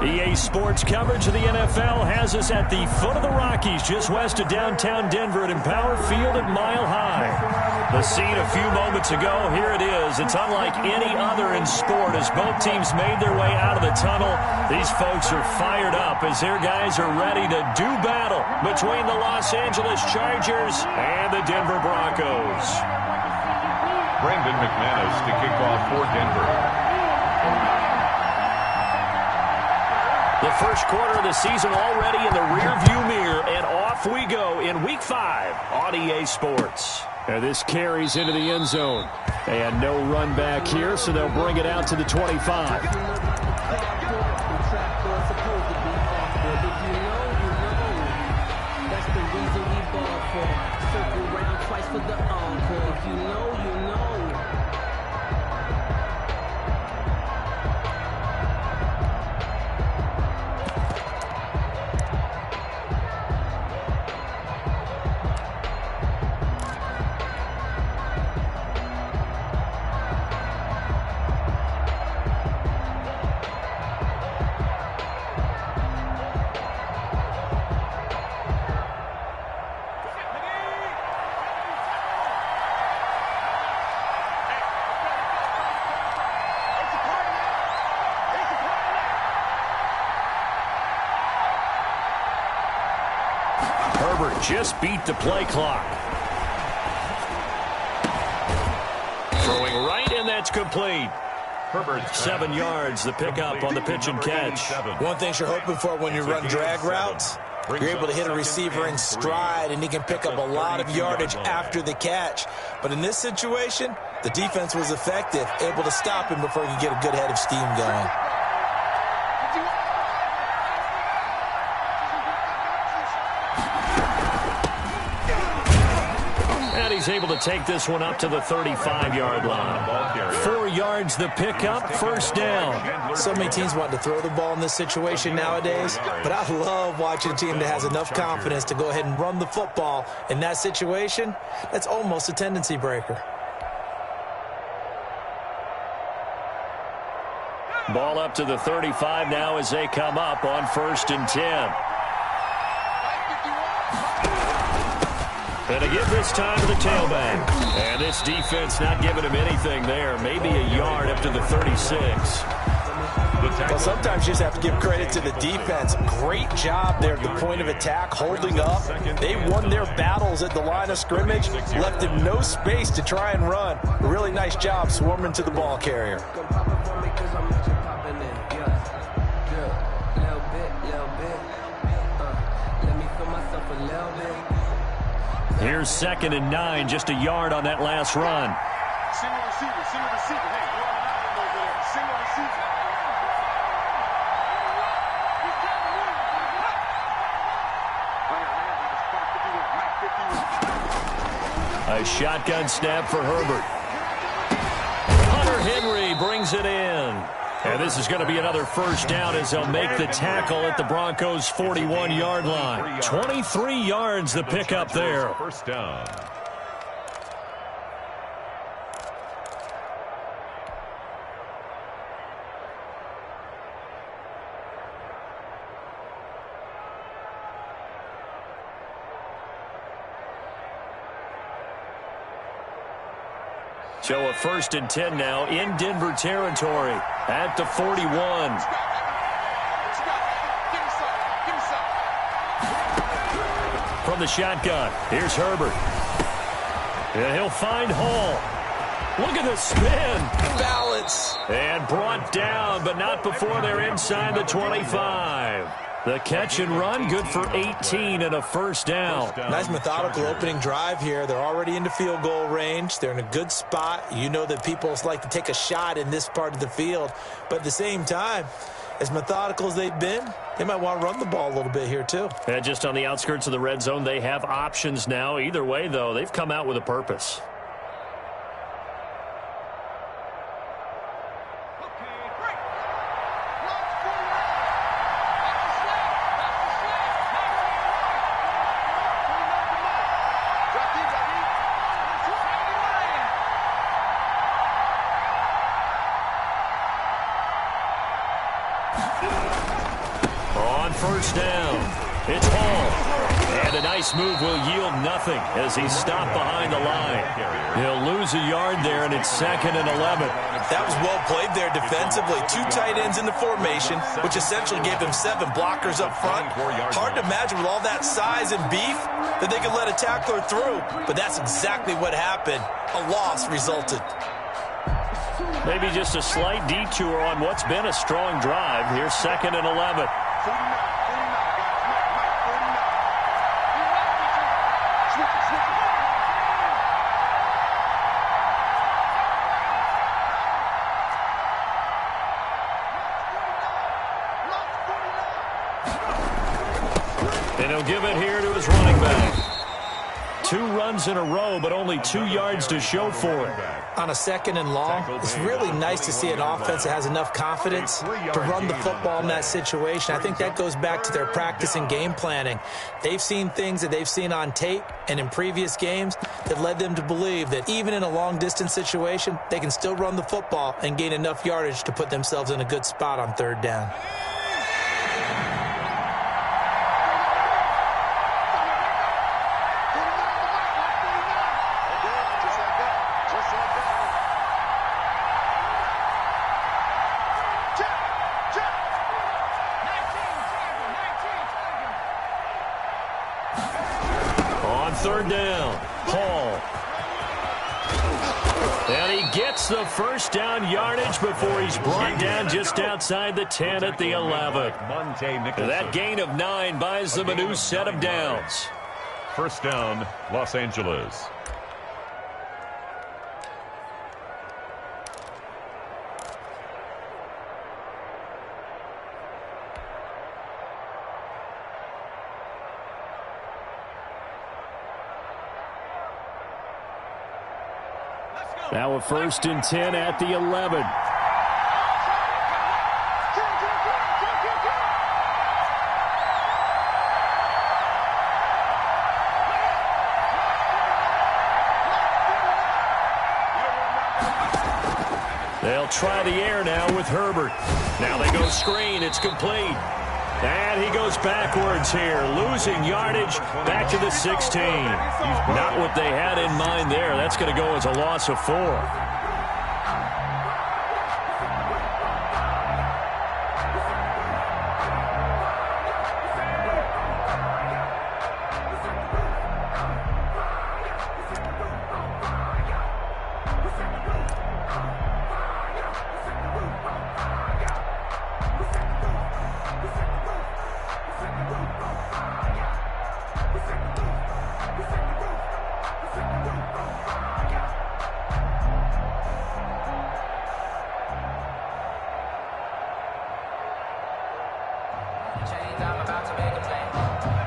EA Sports coverage of the NFL has us at the foot of the Rockies, just west of downtown Denver at Empower Field at Mile High. The scene a few moments ago, here it is. It's unlike any other in sport as both teams made their way out of the tunnel. These folks are fired up as their guys are ready to do battle between the Los Angeles Chargers and the Denver Broncos. Brandon McManus to kick off for Denver. The first quarter of the season already in the rearview mirror, and off we go in Week 5 on EA Sports. And this carries into the end zone. And no run back here, so they'll bring it out to the 25. Herbert just beat the play clock. Throwing right, and that's complete. 7 yards, the pickup on the pitch and catch. One thing you're hoping for when you run drag routes, you're able to hit a receiver in stride, and he can pick up a lot of yardage after the catch. But in this situation, the defense was effective, able to stop him before he could get a good head of steam going. He's able to take this one up to the 35-yard line. 4 yards the pickup, first down. So many teams want to throw the ball in this situation nowadays, but I love watching a team that has enough confidence to go ahead and run the football. In that situation, that's almost a tendency breaker. Ball up to the 35 now as they come up on 1st and 10. And to give this time to the tailback. And this defense not giving him anything there. Maybe a yard up to the 36. Well, sometimes you just have to give credit to the defense. Great job there at the point of attack, holding up. They won their battles at the line of scrimmage, left him no space to try and run. A really nice job swarming to the ball carrier. Here's 2nd and 9, just a yard on that last run. Single receiver, single receiver. Hey, you're on an island over there. Single receiver. A shotgun snap for Herbert. Hunter Henry brings it in. And this is going to be another first down as they'll make the tackle at the Broncos' 41-yard line. 23 yards the pickup there. First down. So a 1st and 10 now in Denver territory at the 41. From the shotgun, here's Herbert. And he'll find Hall. Look at the spin. Balance. And brought down, but not before they're inside the 25. The catch and run, good for 18 and a first down. Nice methodical opening drive here. They're already into field goal range. They're in a good spot. You know that people like to take a shot in this part of the field. But at the same time, as methodical as they've been, they might want to run the ball a little bit here too. And just on the outskirts of the red zone, they have options now. Either way, though, they've come out with a purpose. first down. It's Hall. And a nice move will yield nothing as he's stopped behind the line. He'll lose a yard there, and it's 2nd and 11. That was well played there defensively. 2 tight ends in the formation, which essentially gave them 7 blockers up front. Hard to imagine with all that size and beef that they could let a tackler through. But that's exactly what happened. A loss resulted. Maybe just a slight detour on what's been a strong drive. Here's 2nd and 11. And he'll give it here to his running back. 2 runs in a row, but only 2 yards to show for it. On a 2nd and long, it's really nice to see an offense that has enough confidence to run the football in that situation. I think that goes back to their practice and game planning. They've seen things that they've seen on tape and in previous games that led them to believe that even in a long-distance situation, they can still run the football and gain enough yardage to put themselves in a good spot on 3rd down. On 3rd down, Hall. And he gets the first down yardage before he's brought down just outside the 10 at the 11. That gain of 9 buys them a new set of downs. First down, Los Angeles. Now a 1st and 10 at the 11. They'll try the air now with Herbert. Now they go screen. It's complete. And he goes backwards here, losing yardage back to the 16. Not what they had in mind there. That's going to go as a loss of 4.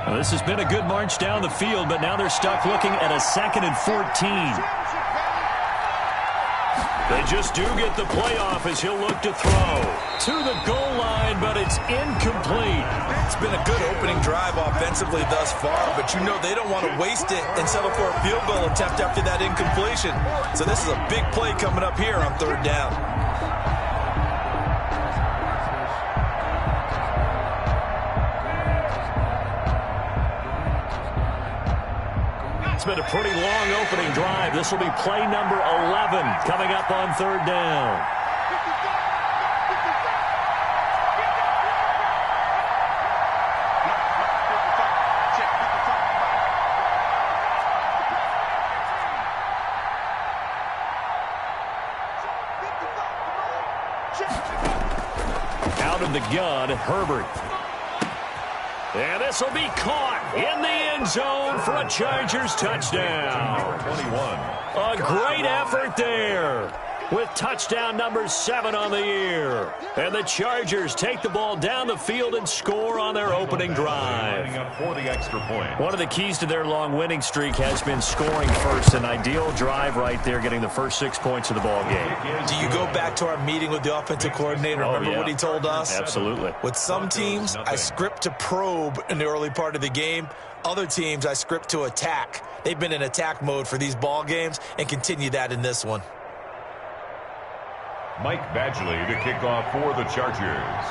Well, this has been a good march down the field, but now they're stuck looking at a 2nd and 14. They just do get the playoff as he'll look to throw to the goal line, but it's incomplete. It's been a good opening drive offensively thus far, but you know they don't want to waste it and settle for a field goal attempt after that incompletion. So this is a big play coming up here on 3rd down. It's been a pretty long opening drive. This will be play number 11 coming up on 3rd down. Out of the gun, Herbert. And this will be caught in the end zone for a Chargers touchdown. 21. A great effort there with touchdown number 7 on the year. And the Chargers take the ball down the field and score on their opening drive. Lining up for the extra point. One of the keys to their long winning streak has been scoring first. An ideal drive right there, getting the first 6 points of the ball game. Do you go back to our meeting with the offensive coordinator? Remember what he told us? Absolutely. With some teams, I script to probe in the early part of the game. Other teams, I script to attack. They've been in attack mode for these ball games and continue that in this one. Mike Badgley to kick off for the Chargers.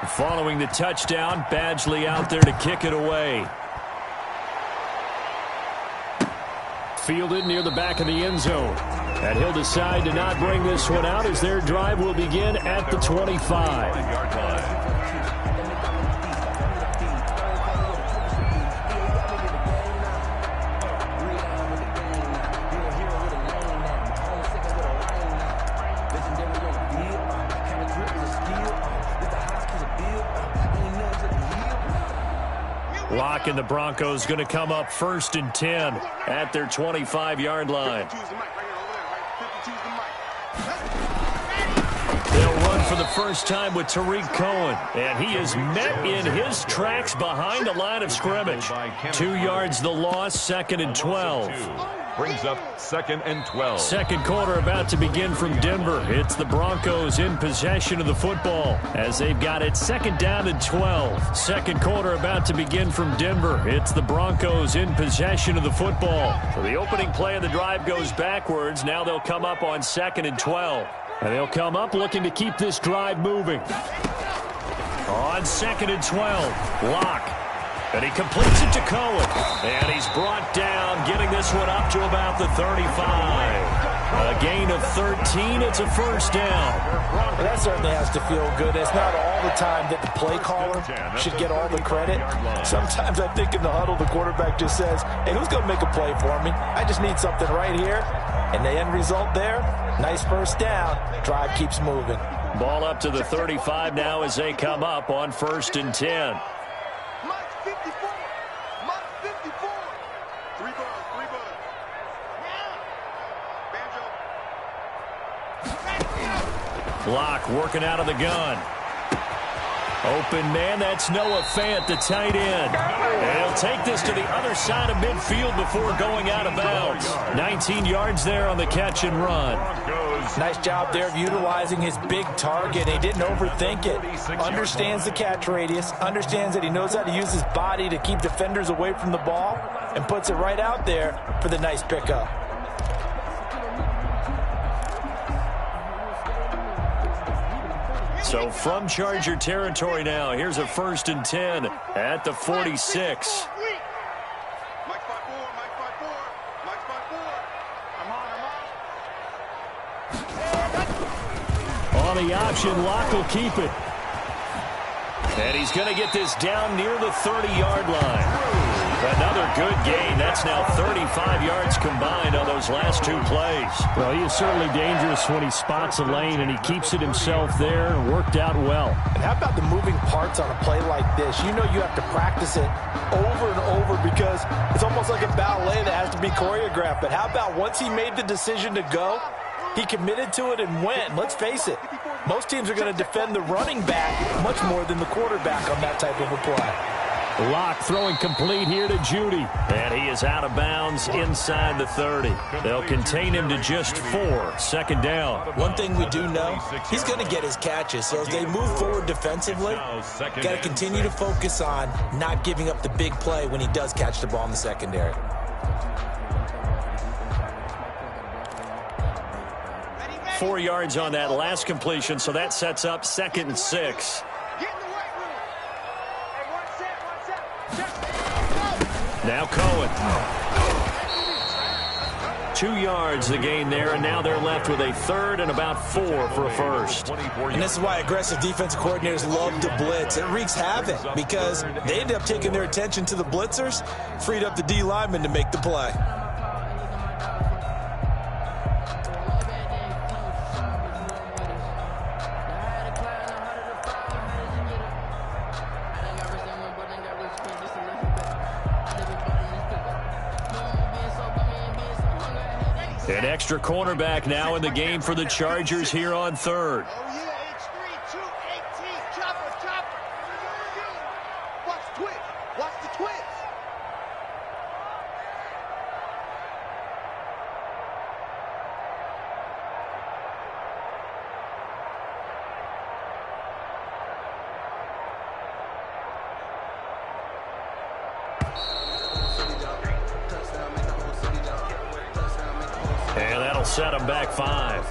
Following the touchdown, Badgley out there to kick it away. Fielded near the back of the end zone. And he'll decide to not bring this one out as their drive will begin at the 25. Locke and the Broncos going to come up 1st and 10 at their 25-yard line. They'll run for the first time with Tariq Cohen, and he is met in his tracks behind the line of scrimmage. 2 yards the loss, 2nd and 12. Brings up 2nd and 12. Second quarter about to begin from Denver. It's the Broncos in possession of the football as they've got it 2nd down and 12. Second quarter about to begin from Denver. It's the Broncos in possession of the football. So the opening play of the drive goes backwards. Now they'll come up on 2nd and 12. And they'll come up looking to keep this drive moving. On 2nd and 12, Locke. And he completes it to Cohen. And he's brought down, getting this one up to about the 35. A gain of 13. It's a first down. Well, that certainly has to feel good. It's not all the time that the play caller should get all the credit. Sometimes I think in the huddle, the quarterback just says, hey, who's going to make a play for me? I just need something right here. And the end result there, nice first down. Drive keeps moving. Ball up to the 35 now as they come up on 1st and 10. Locke working out of the gun. Open man, that's Noah Fant, the tight end. And he'll take this to the other side of midfield before going out of bounds. 19 yards there on the catch and run. Nice job there of utilizing his big target. He didn't overthink it. Understands the catch radius. Understands that he knows how to use his body to keep defenders away from the ball. And puts it right out there for the nice pickup. So from Charger territory now, here's a 1st and 10 at the 46. On the option, Locke will keep it. And he's going to get this down near the 30-yard line. Another good gain. That's now 35 yards combined on those last 2 plays. Well, he is certainly dangerous when he spots a lane, and he keeps it himself there and worked out well. And how about the moving parts on a play like this? You know you have to practice it over and over because it's almost like a ballet that has to be choreographed. But how about once he made the decision to go, he committed to it and went. Let's face it, most teams are going to defend the running back much more than the quarterback on that type of a play. Locke throwing complete here to Judy. And he is out of bounds inside the 30. They'll contain him to just 4. 2nd down. One thing we do know, he's going to get his catches. So as they move forward defensively, got to continue to focus on not giving up the big play when he does catch the ball in the secondary. Four yards on that last completion, so that sets up 2nd and 6. Now Cohen. 2 yards the gain there, and now they're left with a 3rd and about 4 for a first. And this is why aggressive defensive coordinators love to blitz. It wreaks havoc because they end up taking their attention to the blitzers, freed up the D lineman to make the play. An extra cornerback now in the game for the Chargers here on 3rd. And that'll set them back 5.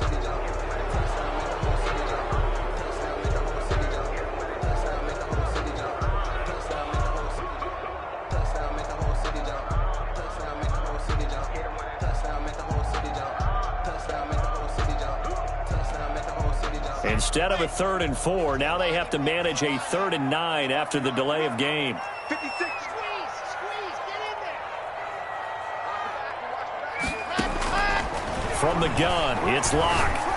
Instead of a 3rd and 4, now they have to manage a 3rd and 9 after the delay of game. 56. Squeeze, get in there. From the gun, it's Locke.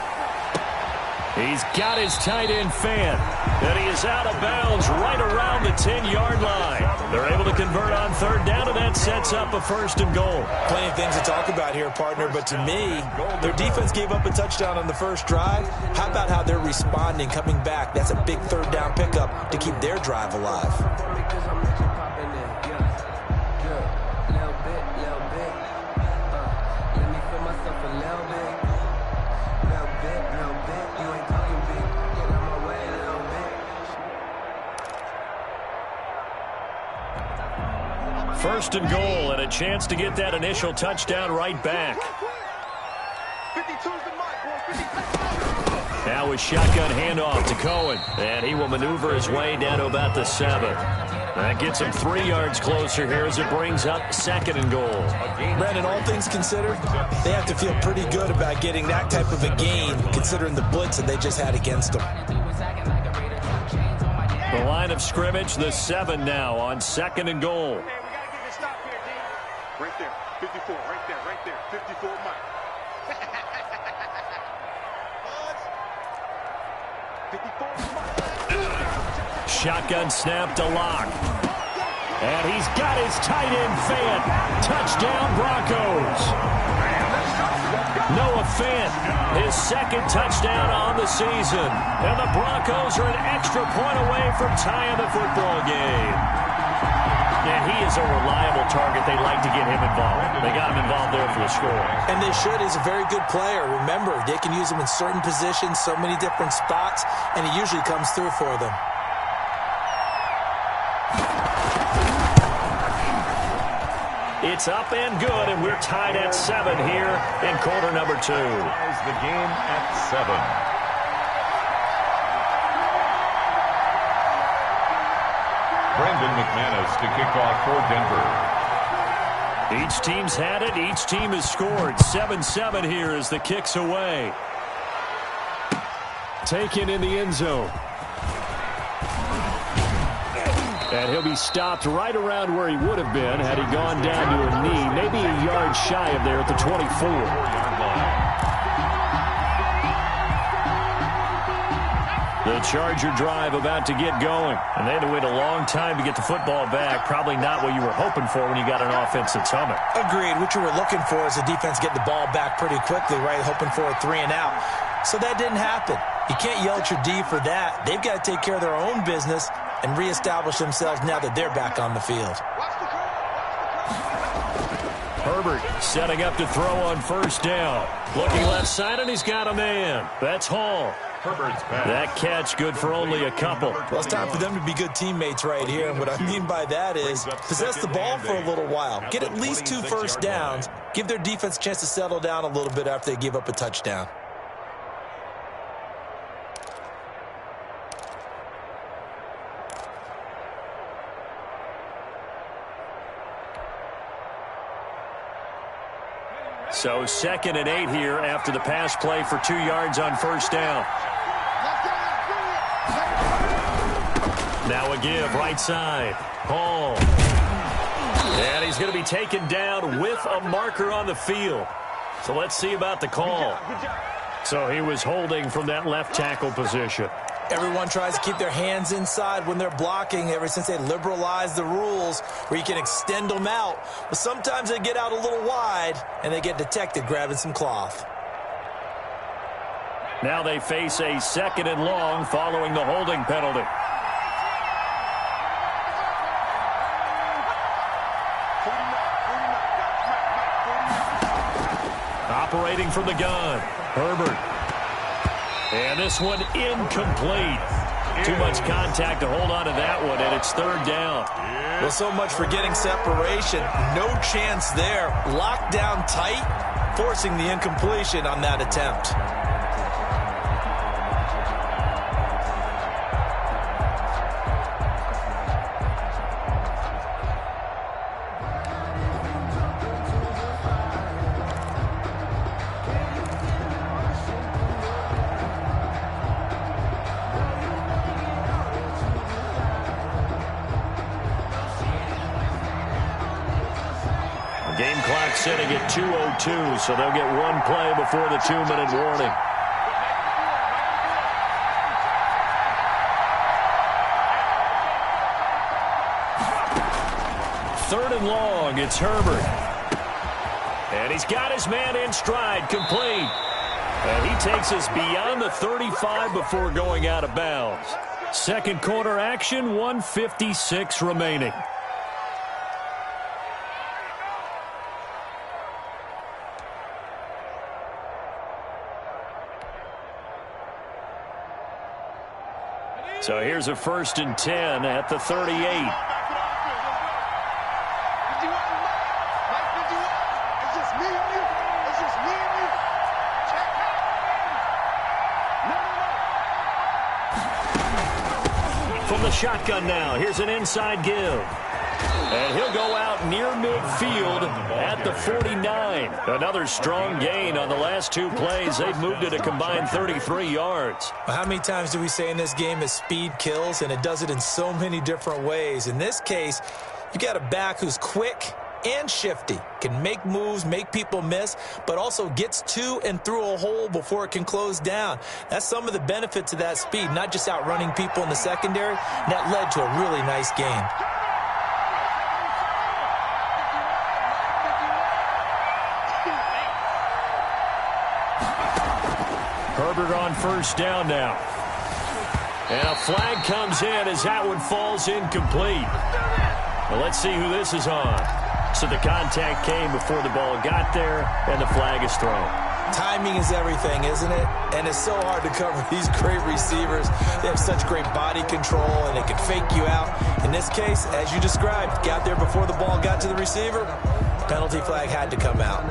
He's got his tight end fan, and he is out of bounds right around the 10-yard line. They're able to convert on 3rd down, and that sets up a 1st and goal. Plenty of things to talk about here, partner, but to me, their defense gave up a touchdown on the first drive. How about how they're responding, coming back? That's a big 3rd down pickup to keep their drive alive. First and goal, and a chance to get that initial touchdown right back. 52's the mark, boy. 52. Now a shotgun handoff to Cohen, and he will maneuver his way down to about the 7. That gets him 3 yards closer here as it brings up 2nd and goal. Brandon, all things considered, they have to feel pretty good about getting that type of a gain, considering the blitz that they just had against them. The line of scrimmage, the 7 now on 2nd and goal. Right there, 54, right there, 54 mark. 54 mark. Shotgun snap to Locke. And he's got his tight end fan. Touchdown, Broncos. Noah Fant, his 2nd touchdown on the season. And the Broncos are an extra point away from tying the football game. And he is a reliable target. They like to get him involved. They got him involved there for the score. And they should. He's a very good player. Remember, they can use him in certain positions, so many different spots, and he usually comes through for them. It's up and good, and we're tied at 7 here in quarter number 2. Ties the game at 7. Brandon McManus to kick off for Denver. Each team's had it. Each team has scored. 7-7 here as the kick's away. Taken in the end zone. And he'll be stopped right around where he would have been had he gone down to a knee, maybe a yard shy of there at the 24. 4-yard line. The Charger drive about to get going. And they had to wait a long time to get the football back. Probably not what you were hoping for when you got an offense that's humming. Agreed. What you were looking for is the defense get the ball back pretty quickly, right? Hoping for a 3 and out. So that didn't happen. You can't yell at your D for that. They've got to take care of their own business and reestablish themselves now that they're back on the field. Herbert setting up to throw on 1st down. Looking left side, and he's got a man. That's Hall. Herbert's pass. That catch good for only a couple. Well, it's time for them to be good teammates right here. And what I mean by that is possess the ball for a little while. Get at least 2 first downs. Give their defense a chance to settle down a little bit after they give up a touchdown. So 2nd and 8 here after the pass play for 2 yards on 1st down. Now a give right side. Hall. And he's going to be taken down with a marker on the field. So let's see about the call. So he was holding from that left tackle position. Everyone tries to keep their hands inside when they're blocking ever since they liberalized the rules where you can extend them out. But sometimes they get out a little wide and they get detected grabbing some cloth. Now they face a 2nd and long following the holding penalty. Operating from the gun, Herbert. And this one incomplete. Too much contact to hold on to that one, and it's 3rd down. Well, so much for getting separation. No chance there. Locked down tight, forcing the incompletion on that attempt. clock sitting at 2:02, so they'll get one play before the 2-minute warning. Third and long, it's Herbert. And he's got his man in stride, complete. And he takes us beyond the 35 before going out of bounds. Second quarter action, 1:56 remaining. So here's a 1st and 10 at the 38. From the shotgun now, here's an inside give. And he'll go out near midfield at the 49. Another strong gain on the last two plays. They've moved it a combined 33 yards. Well, how many times do we say in this game that speed kills, and it does it in so many different ways? In this case, you got a back who's quick and shifty, can make moves, make people miss, but also gets to and through a hole before it can close down. That's some of the benefits of that speed, not just outrunning people in the secondary, and that led to a really nice game. Herbert on 1st down now. And a flag comes in as that one falls incomplete. Well, let's see who this is on. So the contact came before the ball got there, and the flag is thrown. Timing is everything, isn't it? And it's so hard to cover these great receivers. They have such great body control, and they can fake you out. In this case, as you described, got there before the ball got to the receiver. Penalty flag had to come out.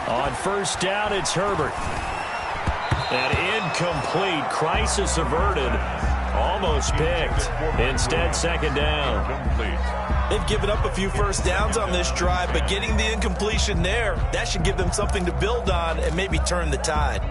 On 1st down, it's Herbert. And incomplete. Crisis averted. Almost picked. Instead, 2nd down. They've given up a few 1st downs on this drive, but getting the incompletion there, that should give them something to build on and maybe turn the tide.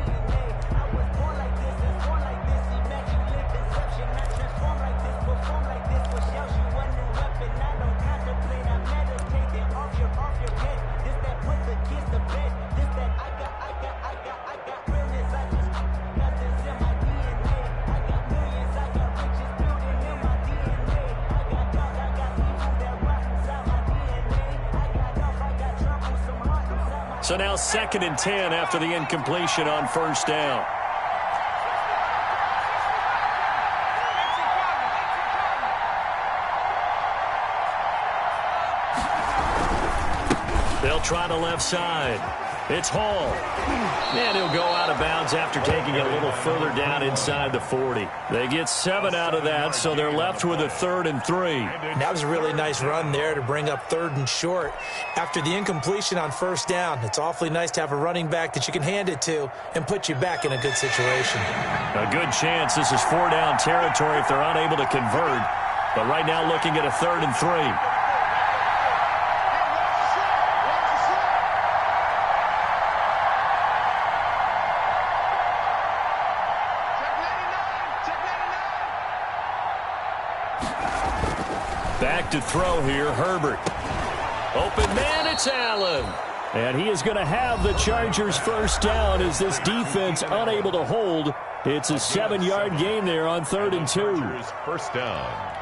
So now 2nd and 10 after the incompletion on 1st down. They'll try the left side. It's Hall. And he'll go out of bounds after taking it a little further down inside the 40. They get 7 out of that, so they're left with a 3rd and 3. That was a really nice run there to bring up 3rd and short. After the incompletion on 1st down, it's awfully nice to have a running back that you can hand it to and put you back in a good situation. A good chance this is 4-down territory if they're unable to convert. But right now looking at a 3rd and 3. Back to throw here, Herbert. Open man, it's Allen. And he is going to have the Chargers' 1st down as this defense unable to hold. It's a 7-yard gain there on 3rd and 2. 1st down.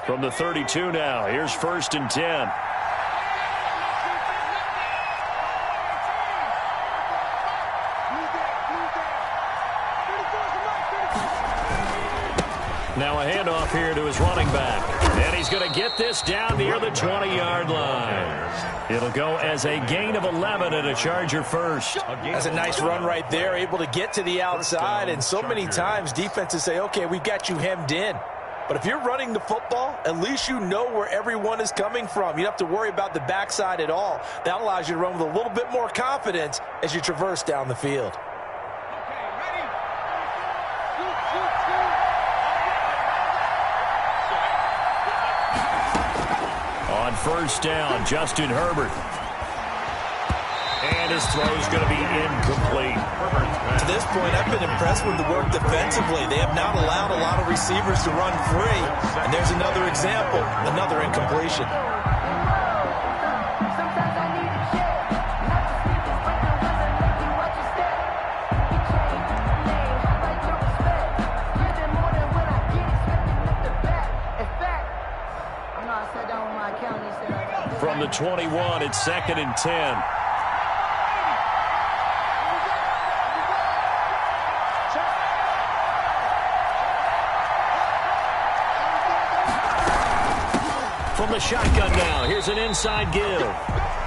From the 32 now, here's 1st and 10. Now a handoff here to his running back. And he's going to get this down near the 20-yard line. It'll go as a gain of 11 and a Charger first. That's a nice run right there, able to get to the outside. And so many times defenses say, okay, we've got you hemmed in. But if you're running the football, at least you know where everyone is coming from. You don't have to worry about the backside at all. That allows you to run with a little bit more confidence as you traverse down the field. On first down, Justin Herbert. And his throw is going to be incomplete. To this point, I've been impressed with the work defensively. They have not allowed a lot of receivers to run free. And there's another example, another incompletion. From the 21, it's 2nd and 10. From the shotgun now, here's an inside give.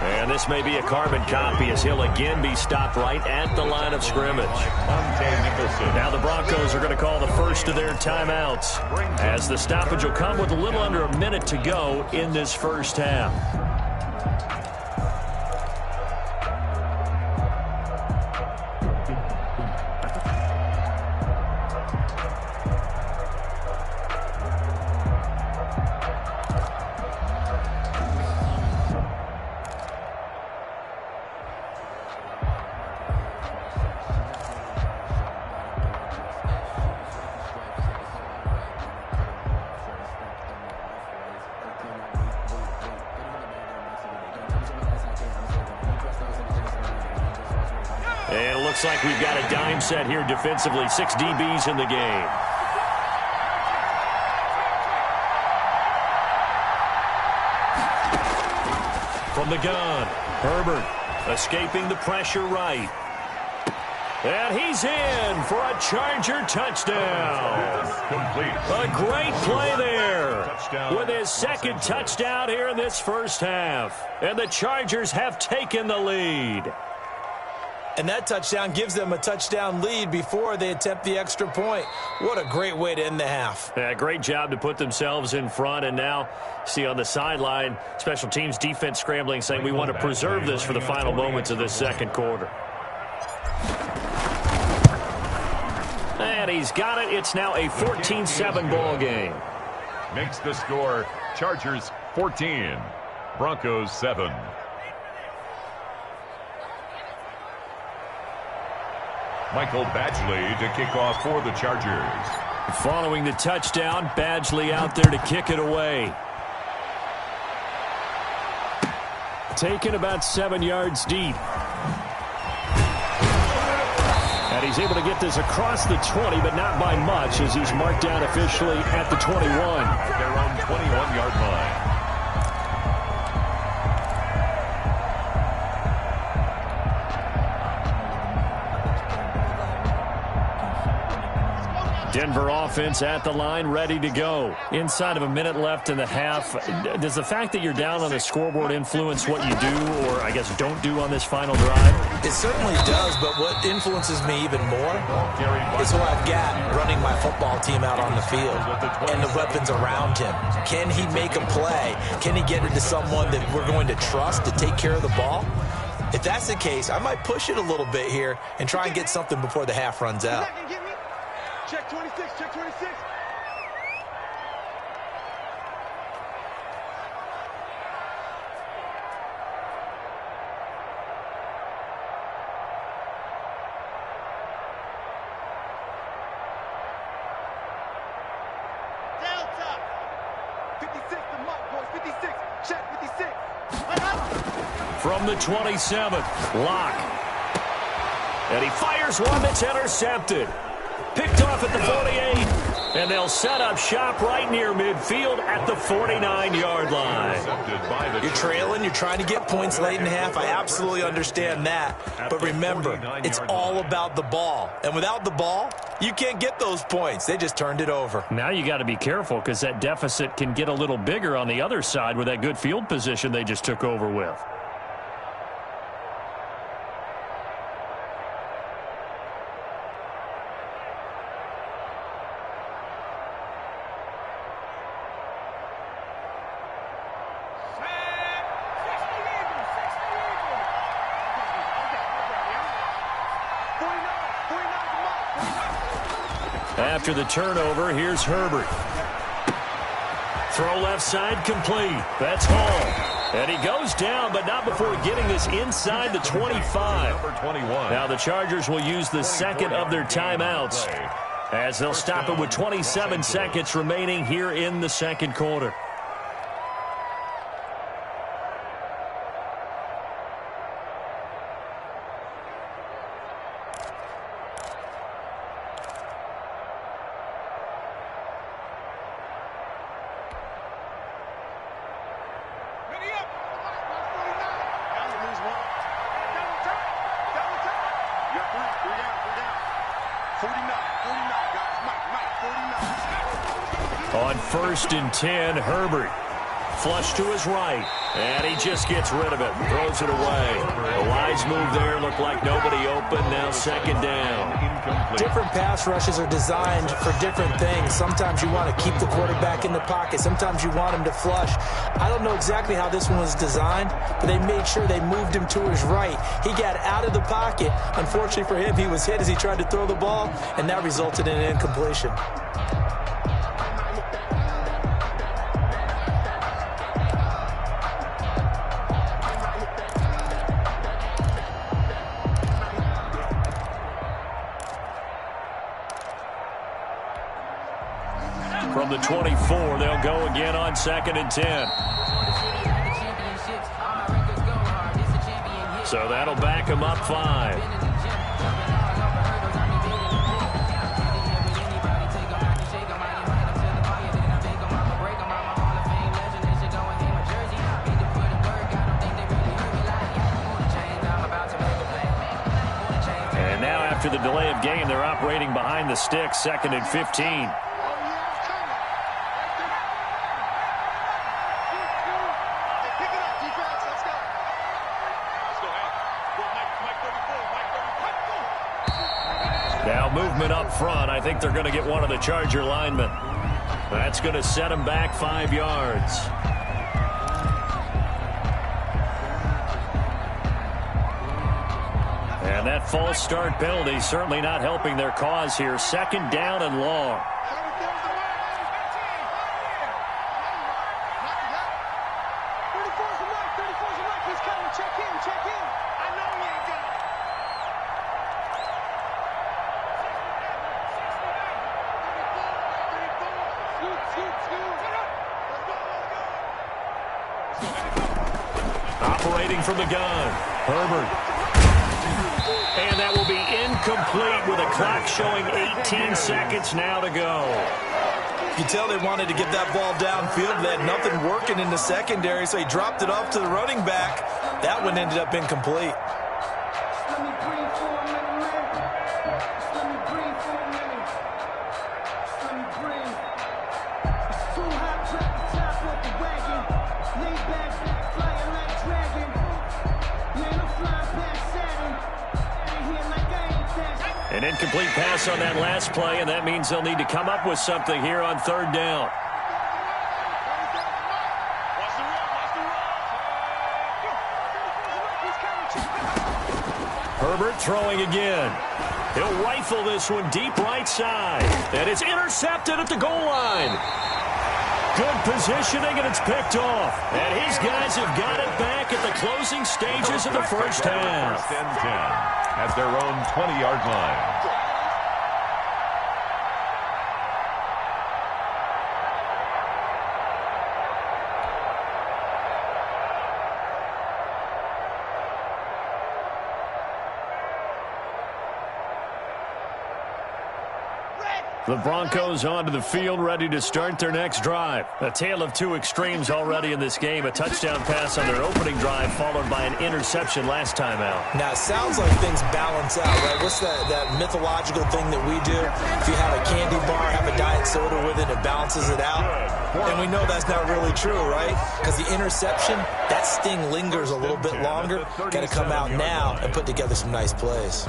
And this may be a carbon copy as he'll again be stopped right at the line of scrimmage. Now the Broncos are going to call the first of their timeouts, as the stoppage will come with a little under a minute to go in this first half. And it looks like we've got a dime set here defensively. 6 DBs in the game. From the gun, Herbert escaping the pressure right. And he's in for a Charger touchdown. A great play there with his second touchdown here in this first half. And the Chargers have taken the lead. And that touchdown gives them a touchdown lead before they attempt the extra point. What a great way to end the half. Yeah, great job to put themselves in front. And now, see on the sideline, special teams defense scrambling, saying we want to preserve this for the final moments of this second quarter. And he's got it. It's now a 14-7 ball game. Makes the score Chargers 14, Broncos 7. Michael Badgley to kick off for the Chargers. Following the touchdown, Badgley out there to kick it away. Taken about 7 yards deep. And he's able to get this across the 20, but not by much, as he's marked down officially at the 21. At their own 21-yard line. Denver offense at the line, ready to go. Inside of a minute left in the half. Does the fact that you're down on the scoreboard influence what you do, or I guess don't do on this final drive? It certainly does, but what influences me even more is who I've got running my football team out on the field and the weapons around him. Can he make a play? Can he get it to someone that we're going to trust to take care of the ball? If that's the case, I might push it a little bit here and try and get something before the half runs out. Check 26, check 26. Delta. 56, the mark, boys. 56. Check 56. From the 27th, Locke. And he fires one that's intercepted. Picked off at the 48. And they'll set up shop right near midfield at the 49-yard line. You're trailing. You're trying to get points late in half. I absolutely understand that. But remember, it's all about the ball. And without the ball, you can't get those points. They just turned it over. Now you got to be careful because that deficit can get a little bigger on the other side with that good field position they just took over with. After the turnover, here's Herbert. Throw left side complete. That's Hall. And he goes down, but not before getting this inside the 25. Number 21. Now the Chargers will use the second of their timeouts as they'll stop it with 27 seconds remaining here in the second quarter. On 1st and 10, Herbert. Flush to his right. And he just gets rid of it. Throws it away. A wise move there. Looked like nobody open. Now second down. Different pass rushes are designed for different things. Sometimes you want to keep the quarterback in the pocket. Sometimes you want him to flush. I don't know exactly how this one was designed, but they made sure they moved him to his right. He got out of the pocket. Unfortunately for him, he was hit as he tried to throw the ball, and that resulted in an incompletion. From the 24, they'll go again on 2nd and 10. So that'll back them up 5. And now after the delay of game, they're operating behind the sticks, 2nd and 15. Now movement up front. I think they're going to get one of the Charger linemen. That's going to set them back 5 yards. And that false start penalty certainly not helping their cause here. 2nd down and long. Operating from the gun, Herbert. And that will be incomplete with a clock showing 18 seconds now to go. You can tell they wanted to get that ball downfield. They had nothing working in the secondary, so he dropped it off to the running back. That one ended up incomplete. An incomplete pass on that last play, and that means they'll need to come up with something here on 3rd down. Herbert throwing again. He'll rifle this one deep right side. And it's intercepted at the goal line. Good positioning, and it's picked off. And his guys have got it back at the closing stages of the first half. 1st and 10 at their own 20-yard line. The Broncos onto the field, ready to start their next drive. A tale of two extremes already in this game. A touchdown pass on their opening drive, followed by an interception last time out. Now, it sounds like things balance out, right? What's that mythological thing that we do? If you have a candy bar, have a diet soda with it, it balances it out. And we know that's not really true, right? Because the interception, that sting lingers a little bit longer. Got to come out now and put together some nice plays.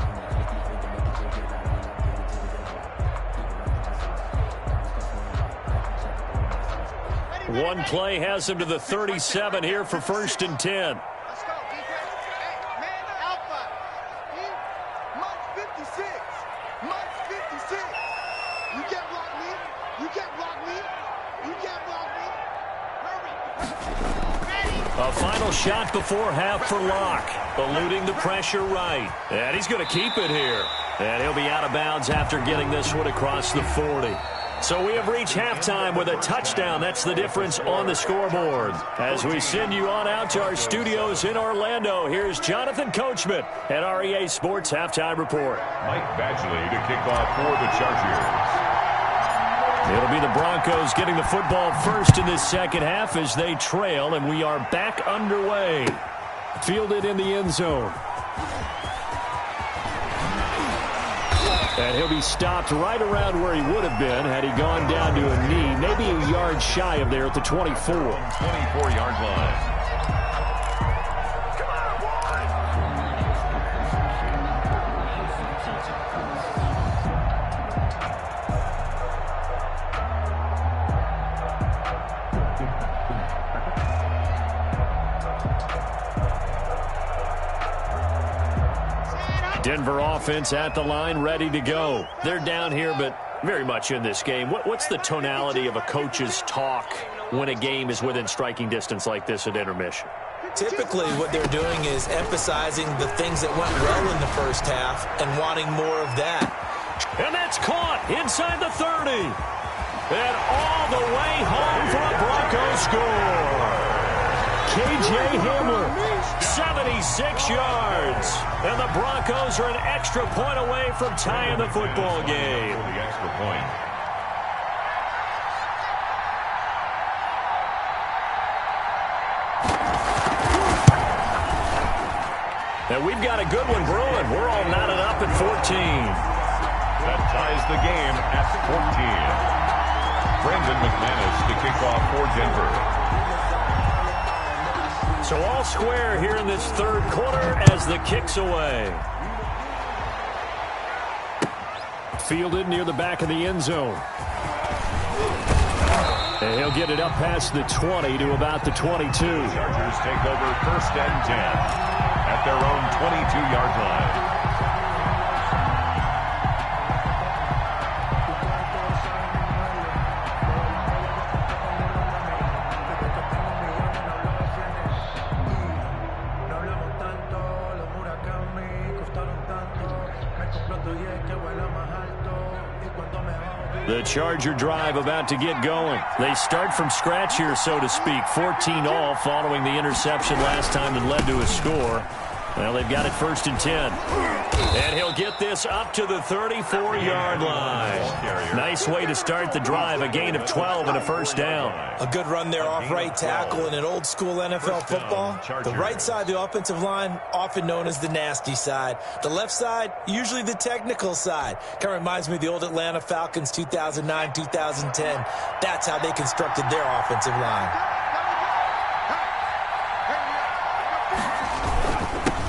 One play has him to the 37 here for 1st and 10. Let's go, defense. Hey, man, alpha. Munch 56. Munch 56. You can't block me. You can't block me. You can't block me. Hurry. Ready. A final shot before half for Locke. Eluding the pressure right. And he's going to keep it here. And he'll be out of bounds after getting this one across the 40. So we have reached halftime with a touchdown. That's the difference on the scoreboard. As we send you on out to our studios in Orlando, here's Jonathan Coachman at REA Sports Halftime Report. Mike Badgley to kick off for the Chargers. It'll be the Broncos getting the football first in this second half as they trail, and we are back underway. Fielded in the end zone. And he'll be stopped right around where he would have been had he gone down to a knee, maybe a yard shy of there at the 24. 24-yard line. Denver offense at the line, ready to go. They're down here, but very much in this game. What's the tonality of a coach's talk when a game is within striking distance like this at intermission? Typically, what they're doing is emphasizing the things that went well in the first half and wanting more of that. And that's caught inside the 30. And all the way home for a Broncos score. K.J. Hamler, 76 yards. And the Broncos are an extra point away from tying the football game. The extra point. And we've got a good one brewing. We're all knotted up at 14. That ties the game at 14. Brandon McManus to kick off for Denver. So all square here in this third quarter as the kick's away. Fielded near the back of the end zone. And he'll get it up past the 20 to about the 22. Chargers take over 1st and 10 at their own 22-yard line. The Charger drive about to get going. They start from scratch here, so to speak. 14 all following the interception last time that led to a score. Well, they've got it 1st and 10. And he'll get this up to the 34-yard line. Nice way to start the drive. A gain of 12 and a first down. A good run there off right tackle in an old school NFL football. The right side of the offensive line, often known as the nasty side. The left side, usually the technical side. Kind of reminds me of the old Atlanta Falcons 2009, 2010. That's how they constructed their offensive line.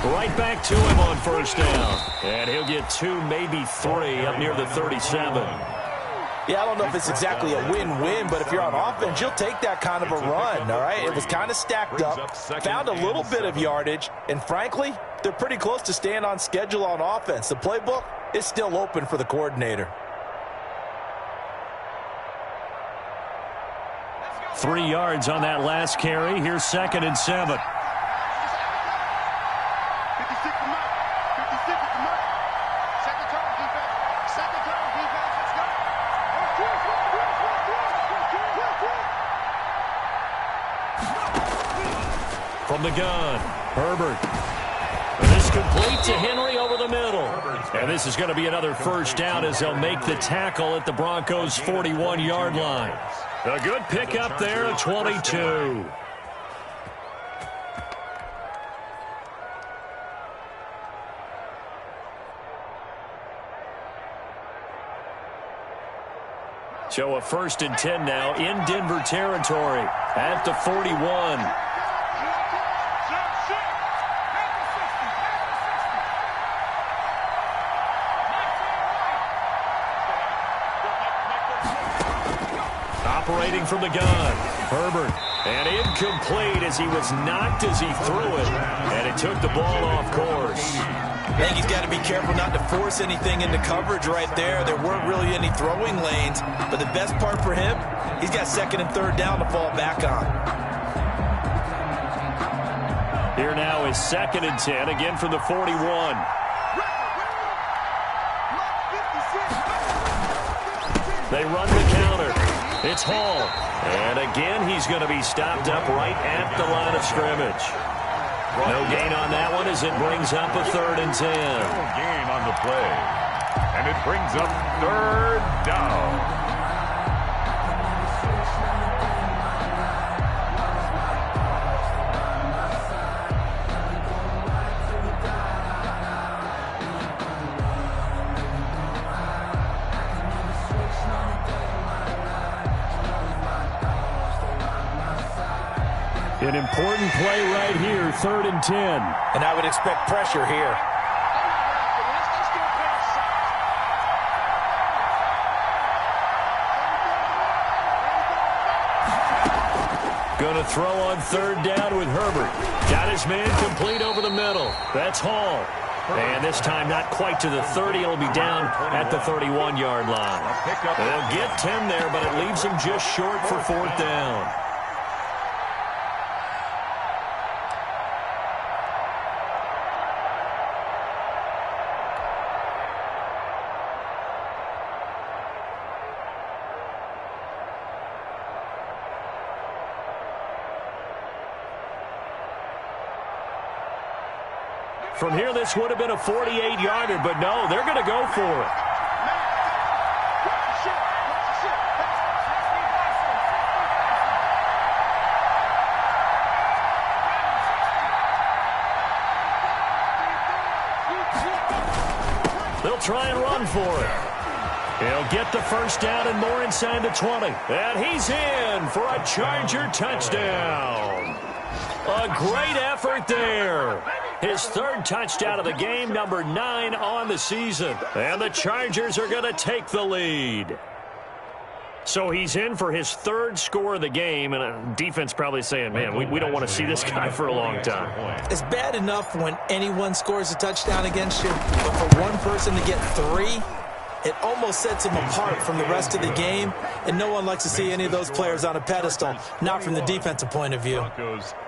Right back to him on first down. And he'll get 2, maybe 3 up near the 37. Yeah, I don't know if it's exactly a win-win, but if you're on offense, you'll take that kind of a run, all right? It was kind of stacked up, found a little bit of yardage, and frankly, they're pretty close to staying on schedule on offense. The playbook is still open for the coordinator. 3 yards on that last carry. Here's 2nd and 7. From the gun, Herbert. This complete to Henry over the middle. And this is going to be another first down as they'll make the tackle at the Broncos' 41-yard line. A good pickup there at 22. So a 1st and 10 now in Denver territory at the 41. Operating from the gun, Herbert, and incomplete as he was knocked as he threw it, and it took the ball off course. I think he's got to be careful not to force anything into coverage right there. There weren't really any throwing lanes, but the best part for him, he's got 2nd and 3rd down to fall back on. Here now is 2nd and 10, again from the 41. They run the counter. It's Hall. And again, he's going to be stopped up right at the line of scrimmage. No gain on that one as it brings up a 3rd and 10. No gain on the play. And it brings up 3rd down. An important play right here, 3rd and 10. And I would expect pressure here. Going to throw on 3rd down with Herbert. Got his man complete over the middle. That's Hall. And this time not quite to the 30. It'll be down at the 31-yard line. They'll get 10 there, but it leaves them just short for 4th down. From here, this would have been a 48-yarder, but no, they're going to go for it. They'll try and run for it. He'll get the 1st down and more inside the 20. And he's in for a Charger touchdown. A great effort there. His 3rd touchdown of the game, number 9 on the season. And the Chargers are going to take the lead. So he's in for his 3rd score of the game, and a defense probably saying, man, we don't want to see this guy for a long time. It's bad enough when anyone scores a touchdown against you, but for one person to get 3, it almost sets him apart from the rest of the game, and no one likes to see any of those players on a pedestal, not from the defensive point of view.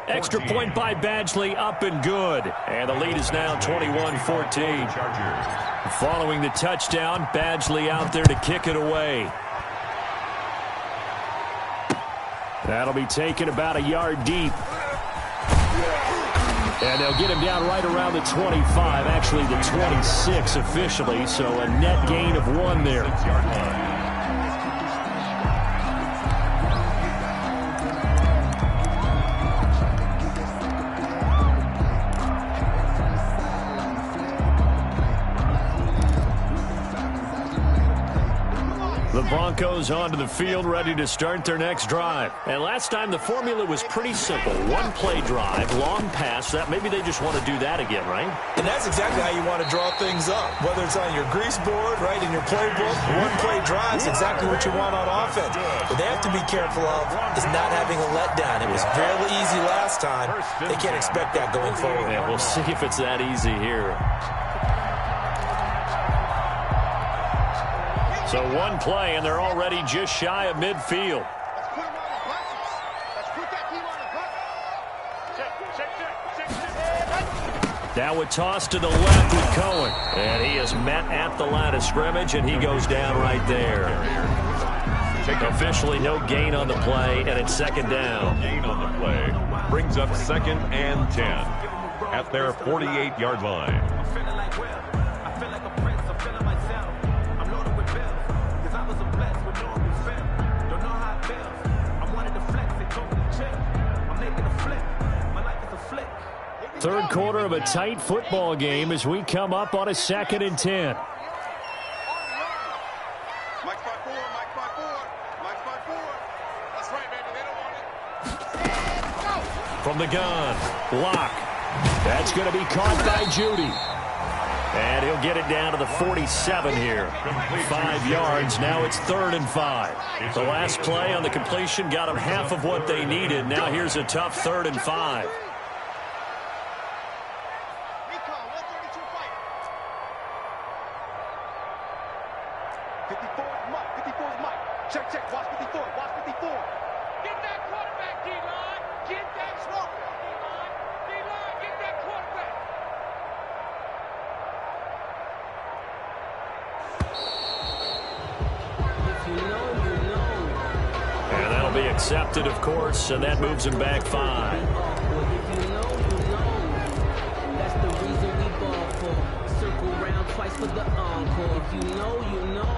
Extra point by Badgley, up and good. And the lead is now 21-14. Following the touchdown, Badgley out there to kick it away. That'll be taken about a yard deep. And they'll get him down right around the 25, actually the 26 officially, so a net gain of 1 there. The Broncos onto the field, ready to start their next drive. And last time, the formula was pretty simple. 1-play drive, long pass. That maybe they just want to do that again, right? And that's exactly how you want to draw things up. Whether it's on your grease board, right, in your playbook, 1-play drives, exactly what you want on offense. What they have to be careful of is not having a letdown. It was fairly easy last time. They can't expect that going forward. Yeah, we'll see if it's that easy here. So 1 play, and they're already just shy of midfield. Let's put him on the buttons. Let's put that team on the buttons. Now a toss to the left with Cohen. And he is met at the line of scrimmage, and he goes down right there. Officially no gain on the play, and it's 2nd down. Gain on the play. Brings up 2nd and 10. at their 48-yard line. I'm feeling like Will. I feel like a prince. I'm feeling myself. I'm loaded with bills. Cause I was a blessed with no respect. Don't know how it feels. I wanted to flex. They told me to chill. I'm making a flip. My life is a flick. Third quarter of a tight football game as we come up on a 2nd and 10. Mike spot 4, Mike spot 4, Mike spot 4. That's right, baby. They don't want it. From the gun, Locke. That's going to be caught by Judy. And he'll get it down to the 47 here. 5 yards. Now it's 3rd and 5. The last play on the completion got them half of what they needed. Now here's a tough 3rd and 5. Check, check. Watch 54. Watch 54. Get that quarterback, D-line. Get that quarterback, D-line. D-line, get that quarterback. If you know, you know. And that'll be accepted, of course, and that moves him back 5. If you know, you know. That's the reason we ball for. Circle round twice for the encore. If you know, you know.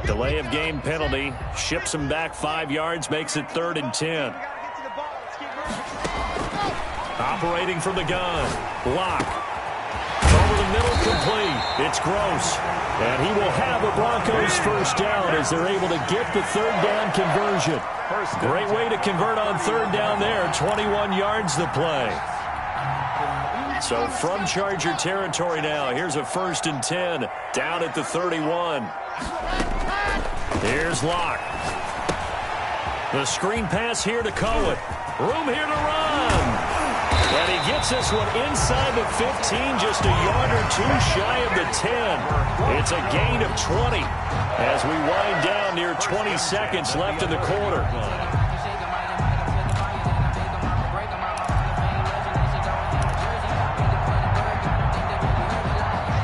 Delay of game penalty ships him back 5 yards, makes it 3rd and 10. Operating from the gun, Locke. Over the middle, complete. It's Gross. And he will have a Broncos first down as they're able to get the 3rd down conversion. Great way to convert on 3rd down there. 21 yards the play. So from Charger territory now, here's a 1st and 10 down at the 31. Here's Locke. The screen pass here to Cohen. Room here to run. And he gets this one inside the 15, just a yard or 2 shy of the 10. It's a gain of 20 as we wind down near 20 seconds left in the quarter.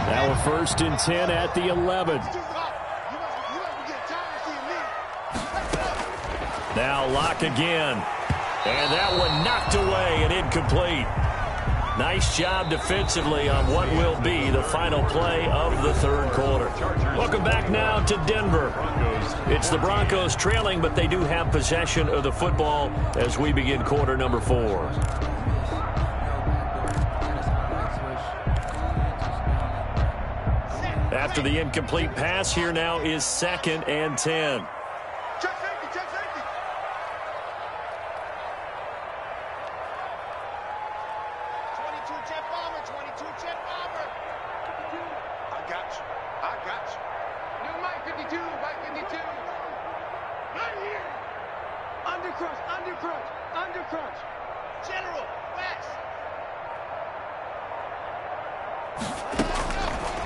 Now a 1st and 10 at the 11. Now Locke again. And that one knocked away and incomplete. Nice job defensively on what will be the final play of the 3rd quarter. Welcome back now to Denver. It's the Broncos trailing, but they do have possession of the football as we begin quarter number 4. After the incomplete pass, here now is 2nd and 10. Check safety, check safety. 22 jet bomber, 22 jet bomber. I got you. I got you. New Mike 52, Mike 52. Right here. Undercrunch, undercrunch, undercrunch. General, West.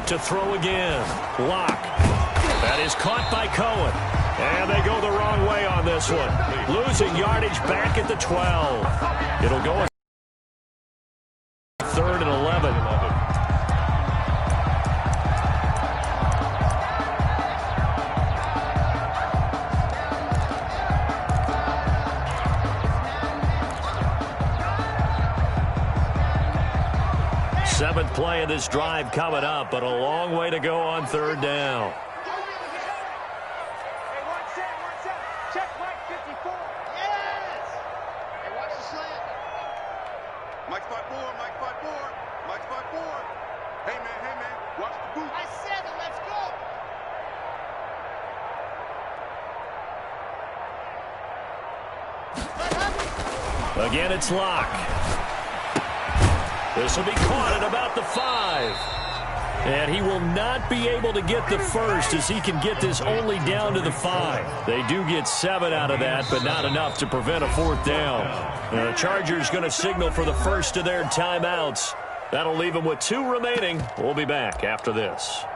To throw again. Locke. That is caught by Cohen. And they go the wrong way on this one. Losing yardage back at the 12. It'll go 3rd and 11. Seventh play of this drive coming up, but a long way to go on 3rd down. Hey, one set. Check Mike 54. Yes. Hey, watch the slant. Mike spot 4, Mike spot 4, Mike spot 4. Hey, man, watch the boot. I said it, let's go. Again, it's Locke. This will be caught at about the 5. And he will not be able to get the first as he can get this only down to the 5. They do get 7 out of that, but not enough to prevent a 4th down. The Chargers going to signal for the first of their timeouts. That'll leave them with 2 remaining. We'll be back after this.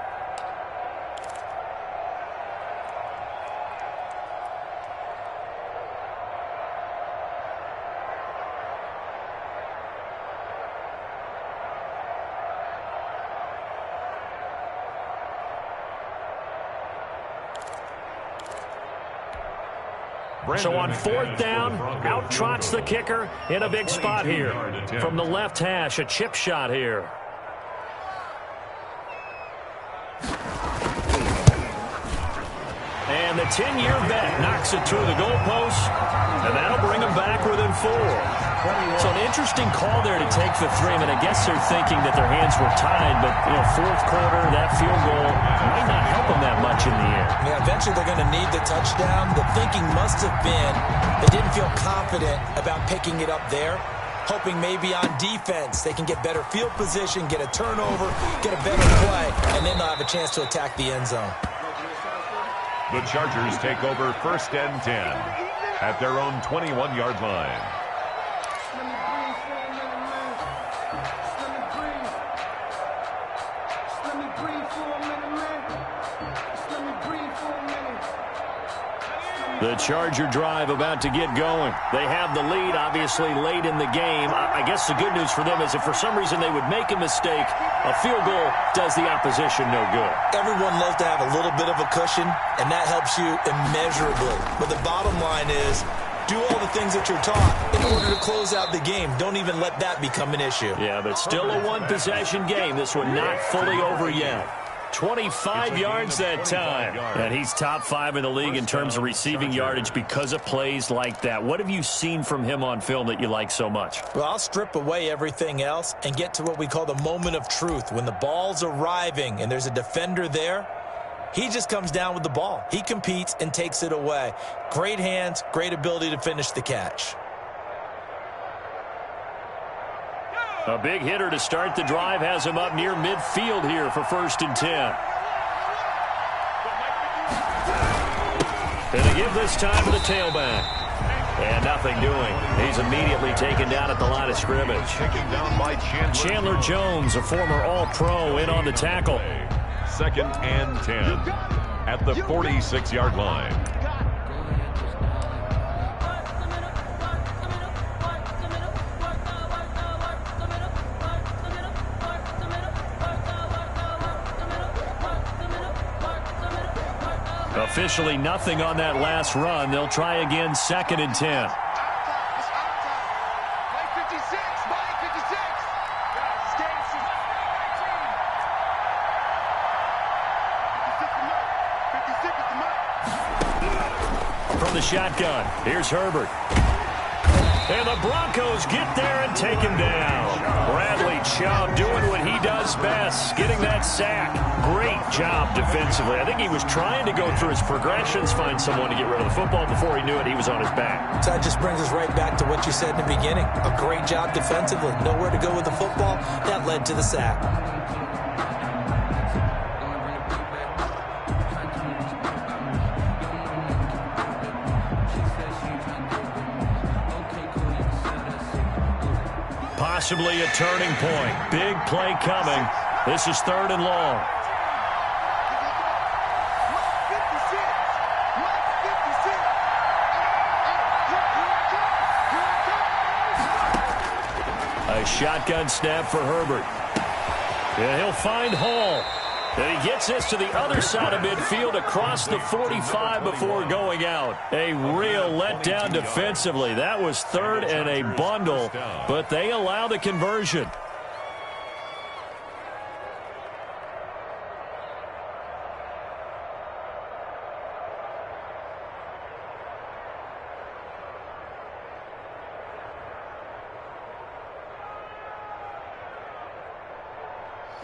So on fourth down, out trots the kicker in a big spot here. From the left hash, a chip shot here. And the 10-year vet knocks it through the goalpost, and that'll bring them back within 4. So an interesting call there to take the 3. I mean, I guess they're thinking that their hands were tied, but, fourth quarter, that field goal might not help them that much in the end. Yeah, eventually they're going to need the touchdown. The thinking must have been they didn't feel confident about picking it up there, hoping maybe on defense they can get better field position, get a turnover, get a better play, and then they'll have a chance to attack the end zone. The Chargers take over 1st and 10 at their own 21-yard line. The Charger drive about to get going. They have the lead, obviously, late in the game. I guess the good news for them is if for some reason they would make a mistake, a field goal does the opposition no good. Everyone loves to have a little bit of a cushion, and that helps you immeasurably. But the bottom line is, do all the things that you're taught in order to close out the game. Don't even let that become an issue. Yeah, but still a one-possession game. This one not fully over yet. 25 yards that time. And he's top 5 in the league in terms of receiving yardage because of plays like that. What have you seen from him on film that you like so much? Well, I'll strip away everything else and get to what we call the moment of truth. When the ball's arriving and there's a defender there, he just comes down with the ball. He competes and takes it away. Great hands, great ability to finish the catch. A big hitter to start the drive has him up near midfield here for 1st and 10. And they give this time to the tailback. And nothing doing. He's immediately taken down at the line of scrimmage. Taken down by Chandler Jones, a former All-Pro, in on the tackle. 2nd and 10 at the 46-yard line. Officially nothing on that last run. They'll try again 2nd and 10. From the shotgun, here's Herbert. And the Broncos get there and take him down. Bradley Chubb doing what he does best, getting that sack. Great job defensively. I think he was trying to go through his progressions, find someone to get rid of the football. Before he knew it, he was on his back. So that just brings us right back to what you said in the beginning. A great job defensively. Nowhere to go with the football. That led to the sack. Possibly a turning point. Big play coming. This is 3rd and long. A shotgun snap for Herbert. And he'll find Hall. And he gets this to the other side of midfield across the 45 before going out. A real letdown defensively. That was 3rd and a bundle, but they allow the conversion.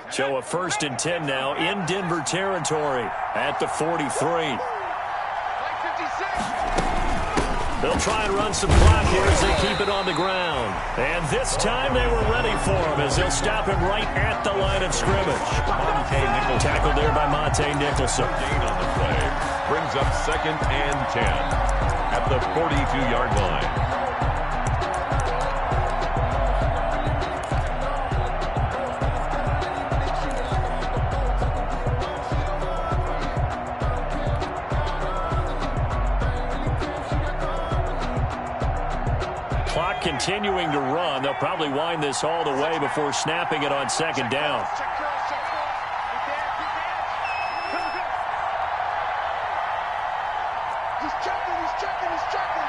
So a 1st and 10 now in Denver territory at the 43. They'll try and run some clock here as they keep it on the ground. And this time they were ready for him as they'll stop him right at the line of scrimmage. Tackled there by Monte Nicholson. Gain on the play brings up 2nd and 10 at the 42-yard line. Continuing to run. They'll probably wind this all the way before snapping it on 2nd down. He's checking.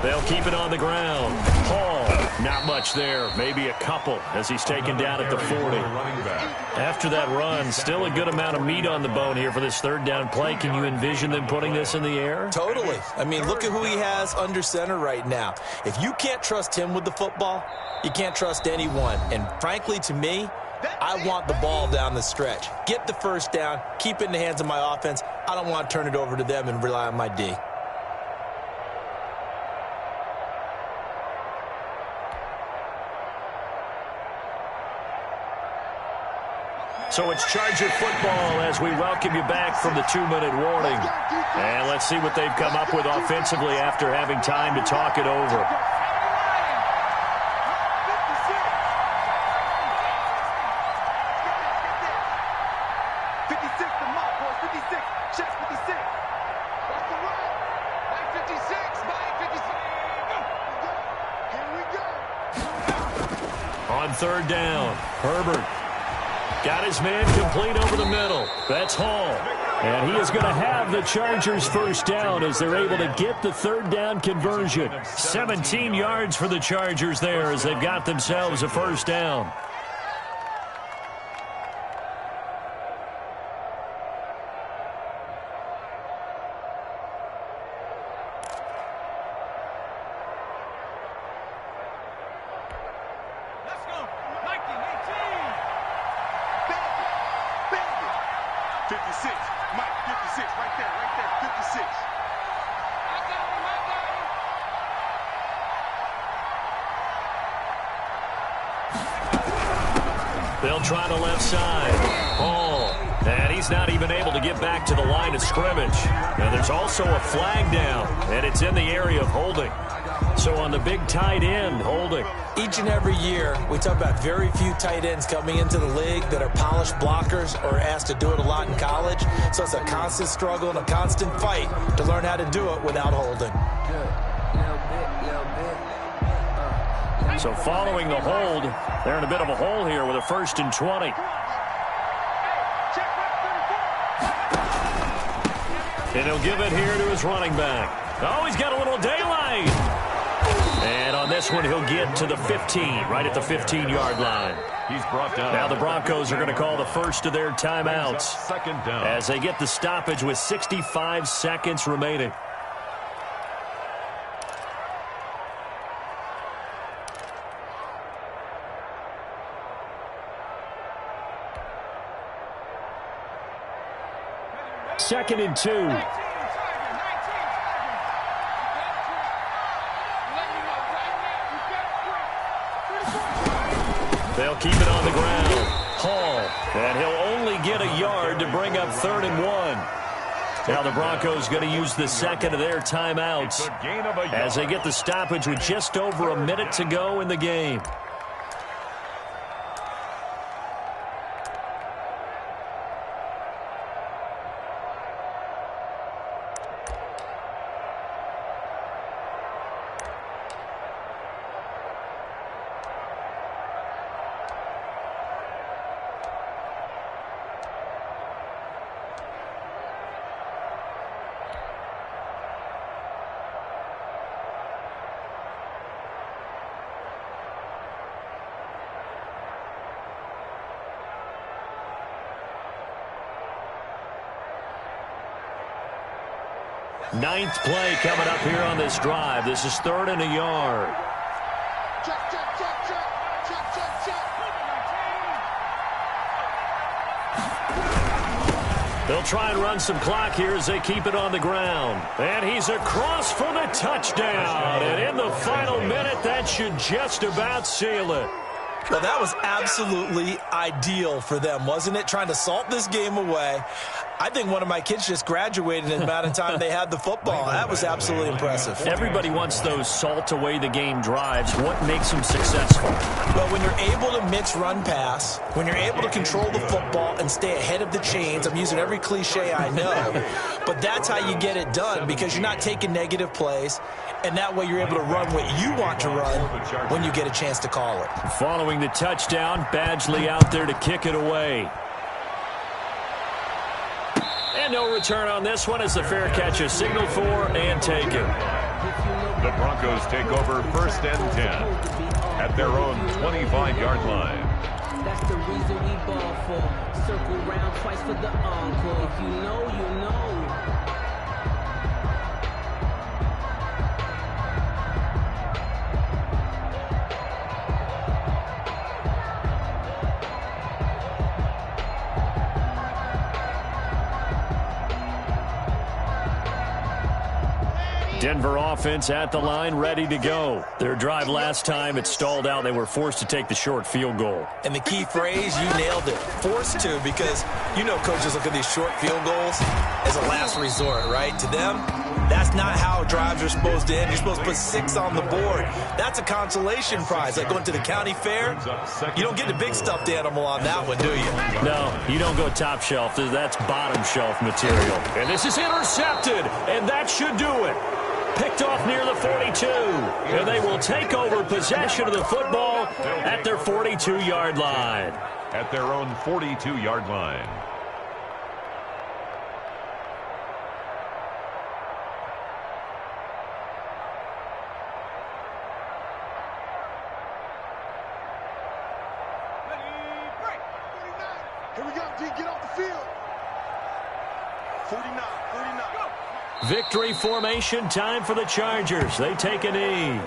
They'll keep it on the ground. Hall, not much there. Maybe a couple as he's taken down at the 40. After that run, still a good amount of meat on the bone here for this third down play. Can you envision them putting this in the air? Totally. I mean, look at who he has under center right now. If you can't trust him with the football, you can't trust anyone. And frankly, to me, I want the ball down the stretch. Get the first down, keep it in the hands of my offense. I don't want to turn it over to them and rely on my D. So it's Charger football as we welcome you back from the 2-minute warning. And let's see what they've come up with offensively after having time to talk it over. On third down, Herbert got his man complete over the middle. That's Hall. And he is going to have the Chargers first down as they're able to get the third down conversion. 17 yards for the Chargers there as they've got themselves a first down. They'll try the left side. Hall. And he's not even able to get back to the line of scrimmage. And there's also a flag down, and it's in the area of holding. So on the big tight end, holding. Each and every year, we talk about very few tight ends coming into the league that are polished blockers or asked to do it a lot in college. So it's a constant struggle and a constant fight to learn how to do it without holding. So following the hold, they're in a bit of a hole here with a 1st and 20. And he'll give it here to his running back. Oh, he's got a little daylight. And on this one, he'll get to the 15, right at the 15-yard line. He's brought down. Now the Broncos are going to call the first of their timeouts Second down. as they get the stoppage with 65 seconds remaining. Second and 2. They'll keep it on the ground. Hall. And he'll only get a yard to bring up 3rd and 1. Now the Broncos going to use the second of their timeouts as they get the stoppage with just over a minute to go in the game. Ninth play coming up here on this drive. This is 3rd and a yard. They'll try and run some clock here as they keep it on the ground. And he's across for the touchdown. And in the final minute, that should just about seal it. Well, that was absolutely ideal for them, wasn't it? Trying to salt this game away. I think one of my kids just graduated in the amount of time they had the football. That was absolutely impressive. Everybody wants those salt-away-the-game drives. What makes them successful? Well, when you're able to mix run pass, when you're able to control the football and stay ahead of the chains, I'm using every cliche I know, but that's how you get it done because you're not taking negative plays, and that way you're able to run what you want to run when you get a chance to call it. Following the touchdown, Badgley out there to kick it away. And no return on this one as the fair catch is signaled for and taken. The Broncos take over 1st and 10 at their own 25-yard line. That's the reason we ball for. Circle round twice for the encore. If you know, you know. Denver offense at the line, ready to go. Their drive last time, it stalled out. They were forced to take the short field goal. And the key phrase, you nailed it. Forced to, because you know coaches look at these short field goals as a last resort, right? To them, that's not how drives are supposed to end. You're supposed to put 6 on the board. That's a consolation prize. Like going to the county fair, you don't get the big stuffed animal on that one, do you? No, you don't go top shelf. That's bottom shelf material. And this is intercepted, and that should do it. Picked off near the 42, and they will take over possession of the football at their 42-yard line. At their own 42-yard line. Here we go, D, get off the field. 49. Victory formation time for the Chargers. They take a knee.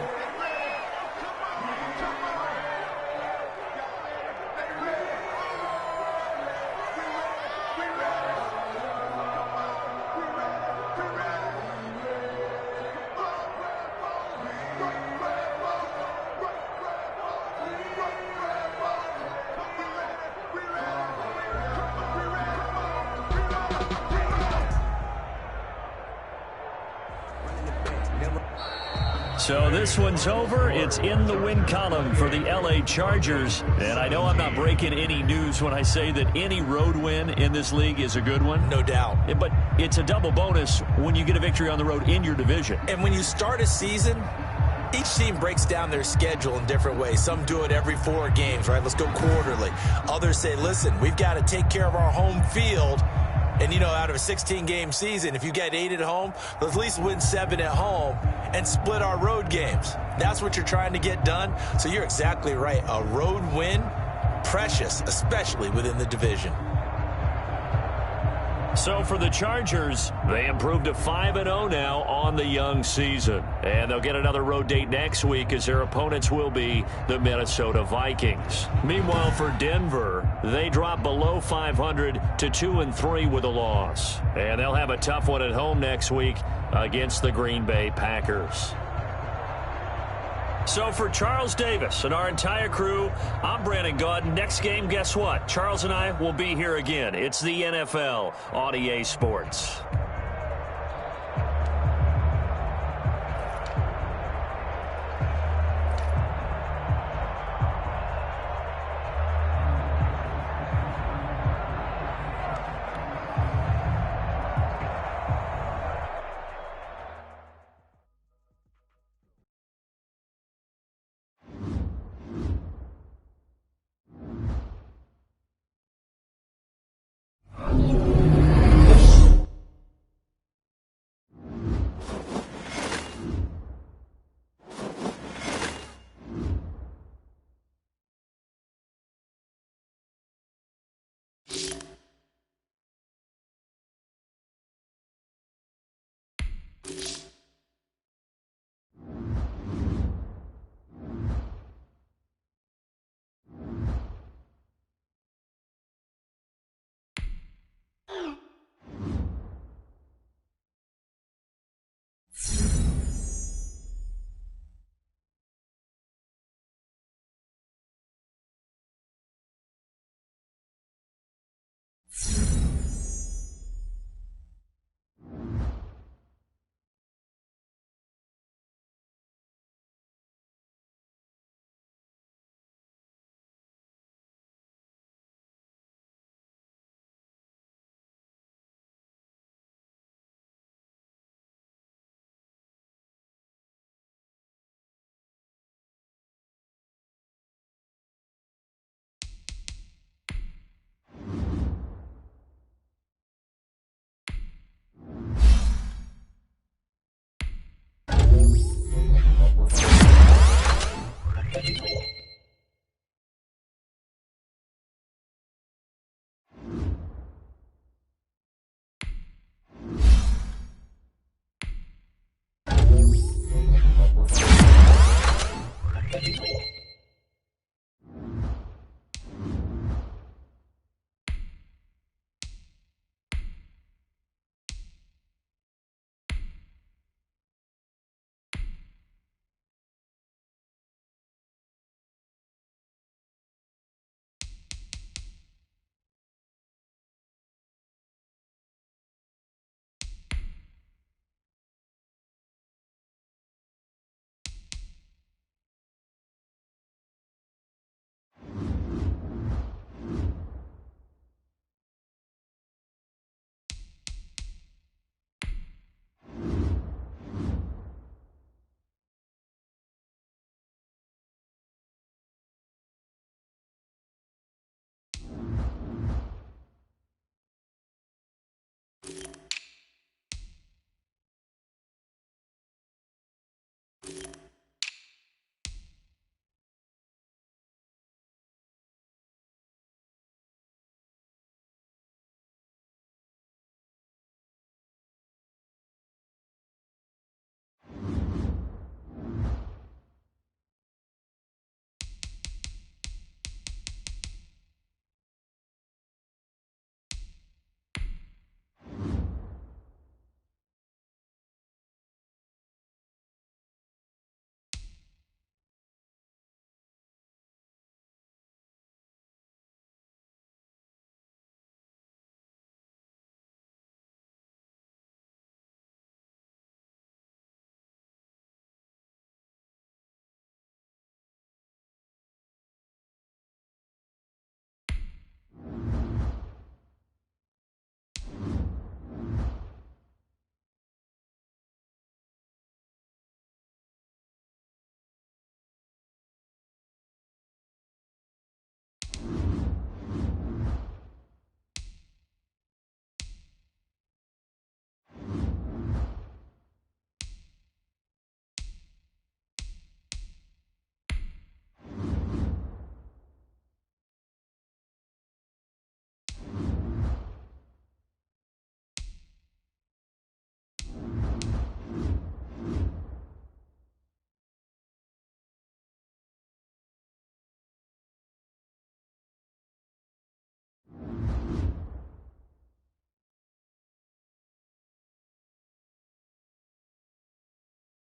So this one's over. It's in the win column for the LA Chargers. And I know I'm not breaking any news when I say that any road win in this league is a good one. No doubt. But it's a double bonus when you get a victory on the road in your division. And when you start a season, each team breaks down their schedule in different ways. Some do it every 4 games, right? Let's go quarterly. Others say, listen, we've got to take care of our home field. And, you know, out of a 16-game season, if you get 8 at home, let's at least win 7 at home and split our road games. That's what you're trying to get done. So you're exactly right. A road win, precious, especially within the division. So for the Chargers, they improved to 5-0 now on the young season. And they'll get another road date next week as their opponents will be the Minnesota Vikings. Meanwhile, for Denver, they drop below 500 to 2-3 with a loss. And they'll have a tough one at home next week against the Green Bay Packers. So for Charles Davis and our entire crew, I'm Brandon Gaudin. Next game, guess what? Charles and I will be here again. It's the NFL on EA Sports. it.